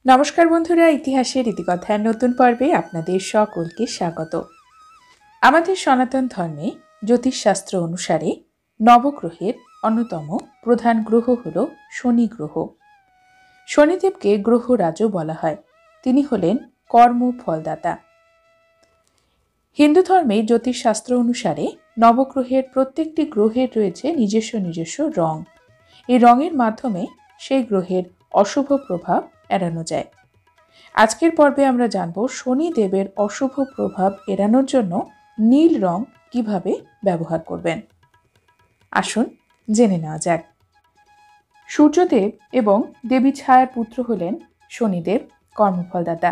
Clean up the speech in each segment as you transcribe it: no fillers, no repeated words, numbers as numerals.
নমস্কার বন্ধুরা, ইতিহাসের ইতিকথার নতুন পর্বে আপনাদের সকলকে স্বাগত। আমাদের সনাতন ধর্মে জ্যোতিষশাস্ত্র অনুসারে নবগ্রহের অন্যতম প্রধান গ্রহ হল শনি গ্রহ। শনিদেবকে গ্রহরাজও বলা হয়। তিনি হলেন কর্ম ফলদাতা। হিন্দু ধর্মে জ্যোতিষশাস্ত্র অনুসারে নবগ্রহের প্রত্যেকটি গ্রহের রয়েছে নিজস্ব নিজস্ব রং। এই রঙের মাধ্যমে সেই গ্রহের অশুভ প্রভাব এড়ানো যায়। আজকের পর্বে আমরা জানব শনিদেবের অশুভ প্রভাব এড়ানোর জন্য নীল রং কিভাবে ব্যবহার করবেন। আসুন জেনে নেওয়া যাক। সূর্যদেব এবং দেবী ছায়ার পুত্র হলেন শনিদেব, কর্মফলদাতা।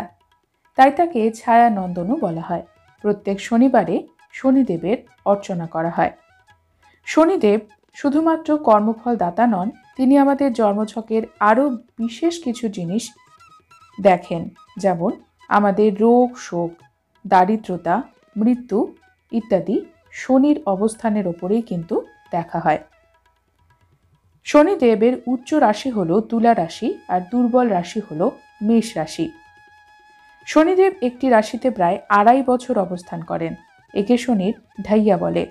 তাই তাকে ছায়া নন্দনও বলা হয়। প্রত্যেক শনিবারে শনিদেবের অর্চনা করা হয়। শনিদেব শুধুমাত্র কর্মফলদাতা নন, তিনি আমাদের জন্মছকের আরও বিশেষ কিছু জিনিস দেখেন, যেমন আমাদের রোগ, শোক, দারিদ্রতা, মৃত্যু ইত্যাদি শনির অবস্থানের ওপরেই কিন্তু দেখা হয়। শনিদেবের উচ্চ রাশি হল তুলা রাশি আর দুর্বল রাশি হল মেষ রাশি। শনিদেব একটি রাশিতে প্রায় 2.5 বছর অবস্থান করেন। একে শনির ঢাইয়া বলে।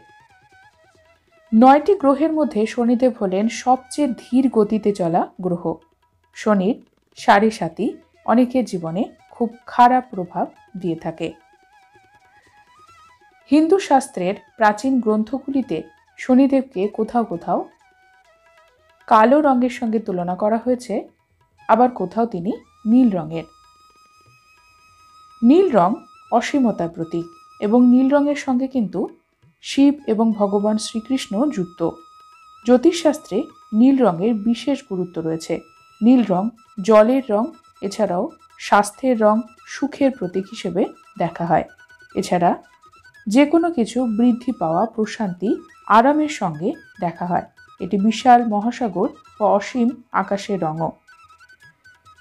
9টি গ্রহের মধ্যে শনিদেব হলেন সবচেয়ে ধীর গতিতে চলা গ্রহ। শনির সাড়ে সাতি অনেকের জীবনে খুব খারাপ প্রভাব দিয়ে থাকে। হিন্দু শাস্ত্রের প্রাচীন গ্রন্থগুলিতে শনিদেবকে কোথাও কোথাও কালো রঙের সঙ্গে তুলনা করা হয়েছে, আবার কোথাও তিনি নীল রঙের। নীল রং অসীমতার প্রতীক এবং নীল রঙের সঙ্গে কিন্তু শিব এবং ভগবান শ্রীকৃষ্ণ যুক্ত। জ্যোতিষশাস্ত্রে নীল রঙের বিশেষ গুরুত্ব রয়েছে। নীল রং জলের রং, এছাড়াও স্বাস্থ্যের রং, সুখের প্রতীক হিসেবে দেখা হয়। এছাড়া যে কোনো কিছু বৃদ্ধি পাওয়া, প্রশান্তি, আরামের সঙ্গে দেখা হয়। এটি বিশাল মহাসাগর ও অসীম আকাশের রঙও।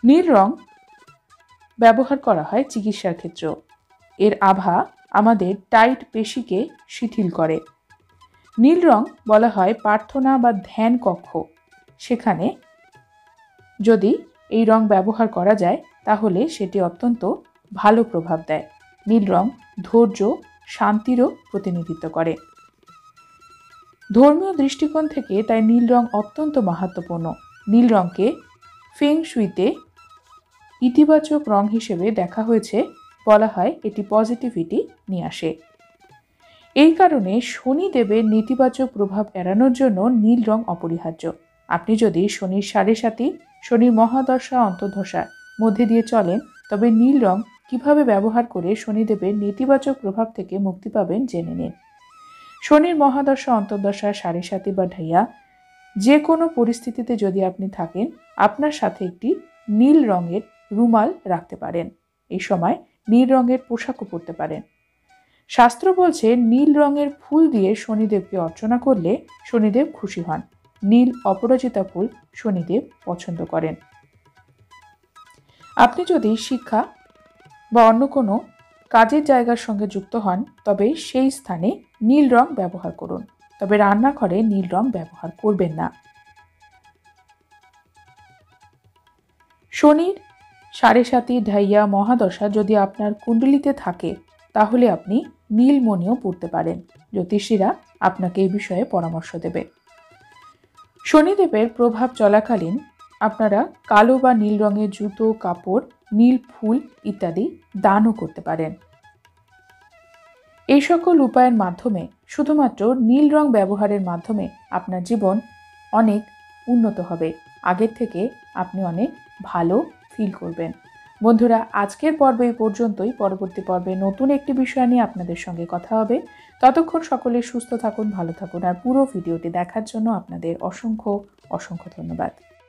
নীল রং ব্যবহার করা হয় চিকিৎসার ক্ষেত্রেও। এর আভা আমাদের টাইট পেশিকে শিথিল করে। নীল রং বলা হয় প্রার্থনা বা ধ্যান কক্ষ। সেখানে যদি এই রং ব্যবহার করা যায় তাহলে সেটি অত্যন্ত ভালো প্রভাব দেয়। নীল রং ধৈর্য, শান্তিরও প্রতিনিধিত্ব করে। ধর্মীয় দৃষ্টিকোণ থেকে তাই নীল রং অত্যন্ত মাহাত্ম্যপূর্ণ। নীল রংকে ফেং শুইতে ইতিবাচক রং হিসেবে দেখা হয়েছে। বলা হয় এটি পজিটিভিটি নিয়ে আসে। এই কারণে শনিদেবের নেতিবাচক প্রভাব এড়ানোর জন্য নীল রং অপরিহার্য। আপনি যদি শনির সাড়ে সাতি, শনির মহাদশা, অন্তর্দশার মধ্যে দিয়ে চলেন, তবে নীল রং কিভাবে ব্যবহার করে শনিদেবের নেতিবাচক প্রভাব থেকে মুক্তি পাবেন জেনে নিন। শনির মহাদশা, অন্তর্দশা, সাড়ে সাতি বা ঢাইয়া যে কোনো পরিস্থিতিতে যদি আপনি থাকেন, আপনার সাথে একটি নীল রঙের রুমাল রাখতে পারেন। এই সময় নীল রঙের পোশাকও পরতে পারেন। শাস্ত্র বলছে নীল রঙের ফুল দিয়ে শনিদেবকে অর্চনা করলে শনিদেব খুশি হন। নীল অপরাজিতা ফুল শনিদেব পছন্দ করেন। আপনি যদি শিক্ষা বা অন্য কোনো কাজের জায়গার সঙ্গে যুক্ত হন, তবে সেই স্থানে নীল রং ব্যবহার করুন। তবে রান্নাঘরে নীল রং ব্যবহার করবেন না। শনির সাড়ে সাতি, ঢাইয়া, মহাদশা যদি আপনার কুণ্ডলিতে থাকে, তাহলে আপনি নীলমণিও পরতে পারেন। জ্যোতিষীরা আপনাকে এই বিষয়ে পরামর্শ দেবে। শনিদেবের প্রভাব চলাকালীন আপনারা কালো বা নীল রঙের জুতো, কাপড়, নীল ফুল ইত্যাদি দানও করতে পারেন। এই সকল উপায়ের মাধ্যমে, শুধুমাত্র নীল রং ব্যবহারের মাধ্যমে আপনার জীবন অনেক উন্নত হবে। আগের থেকে আপনি অনেক ভালো ফিল করবেন। বন্ধুরা, আজকের পর্বে এই পর্যন্তই। পরবর্তী পর্বে নতুন একটি বিষয় নিয়ে আপনাদের সঙ্গে কথা হবে। ততক্ষণ সকলে সুস্থ থাকুন, ভালো থাকুন। আর পুরো ভিডিওটি দেখার জন্য আপনাদের অসংখ্য অসংখ্য ধন্যবাদ।